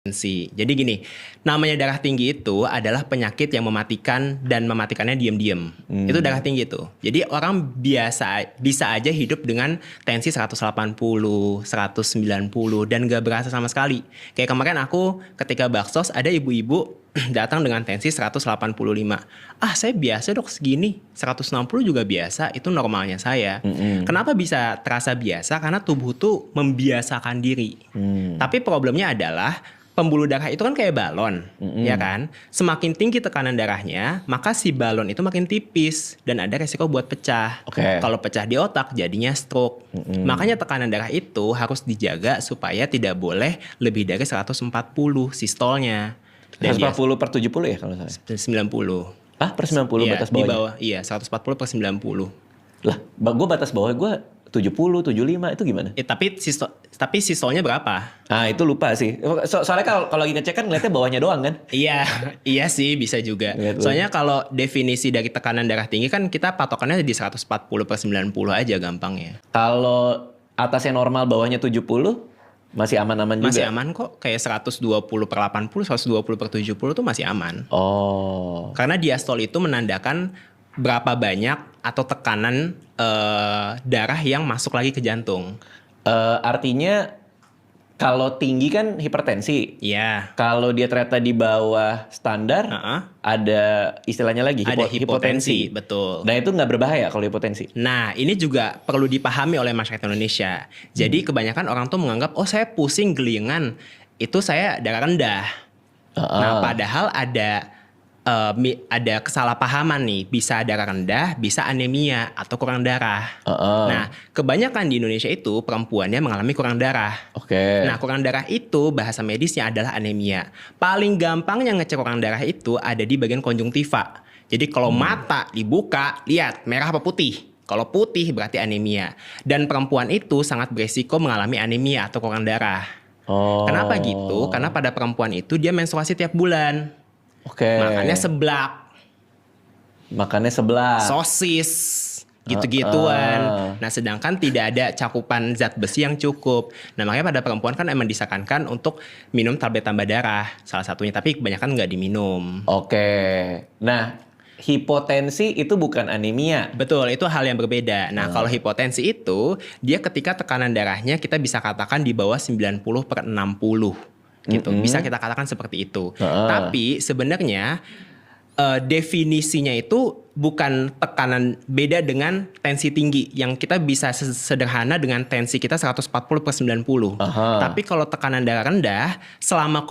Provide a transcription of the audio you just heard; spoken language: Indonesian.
Tensi. Jadi gini, namanya darah tinggi itu adalah penyakit yang mematikan dan mematikannya diam-diam. Itu darah tinggi itu. Jadi orang bisa aja hidup dengan tensi 180, 190 dan gak berasa sama sekali. Kayak kemarin aku ketika baksos ada ibu-ibu datang dengan tensi 185. Ah, saya biasa dok segini. 160 juga biasa, itu normalnya saya. Kenapa bisa terasa biasa? Karena tubuh tuh membiasakan diri. Tapi problemnya adalah pembuluh darah itu kan kayak balon, ya kan? Semakin tinggi tekanan darahnya, maka si balon itu makin tipis dan ada resiko buat pecah. Kalau pecah di otak, jadinya stroke. Makanya tekanan darah itu harus dijaga supaya tidak boleh lebih dari 140 sistolnya. 140 per 70 ya kalau saya? 90. Ah, per 90 Iya, batas di bawahnya? bawah, iya 140 per 90. Lah, gue batas bawah gue 70, 75 itu gimana? Tapi sistolnya berapa? Ah, itu lupa sih. Soalnya kalau lagi ngecek kan ngeliatnya bawahnya doang kan? Iya, iya sih bisa juga. Soalnya kalau definisi dari tekanan darah tinggi kan kita patokannya di 140 per 90 aja gampangnya. Kalau atasnya normal, bawahnya 70, masih aman-aman juga? Masih aman kok. Kayak 120 per 80, 120 per 70 tuh masih aman. Oh. Karena diastol itu menandakan berapa banyak atau tekanan darah yang masuk lagi ke jantung. Artinya kalau tinggi kan hipertensi. Iya. Kalau dia ternyata di bawah standar, ada istilahnya lagi Ada hipotensi, betul. Nah itu nggak berbahaya kalau hipotensi? Nah ini juga perlu dipahami oleh masyarakat Indonesia. Jadi kebanyakan orang tuh menganggap, oh saya pusing gelingan, itu saya darah rendah. Nah padahal ada kesalahpahaman nih, bisa darah rendah, bisa anemia atau kurang darah. Nah, kebanyakan di Indonesia itu perempuannya mengalami kurang darah. Nah, kurang darah itu bahasa medisnya adalah anemia. Paling gampang yang ngecek kurang darah itu ada di bagian konjungtiva. Jadi kalau mata dibuka, lihat merah apa putih. Kalau putih berarti anemia. Dan perempuan itu sangat beresiko mengalami anemia atau kurang darah. Kenapa gitu? Karena pada perempuan itu dia menstruasi tiap bulan. Makannya seblak, sosis, gitu-gituan. Nah, sedangkan tidak ada cakupan zat besi yang cukup. Nah, makanya pada perempuan kan emang disarankan untuk minum tablet tambah darah, salah satunya. Tapi kebanyakan nggak diminum. Nah, hipotensi itu bukan anemia. Betul, itu hal yang berbeda. Nah, kalau hipotensi itu, dia ketika tekanan darahnya kita bisa katakan di bawah 90 per 60. Gitu. Bisa kita katakan seperti itu. Tapi sebenarnya definisinya itu bukan tekanan, beda dengan tensi tinggi yang kita bisa sederhana dengan tensi kita 140 per 90. Tapi kalau tekanan darah rendah selama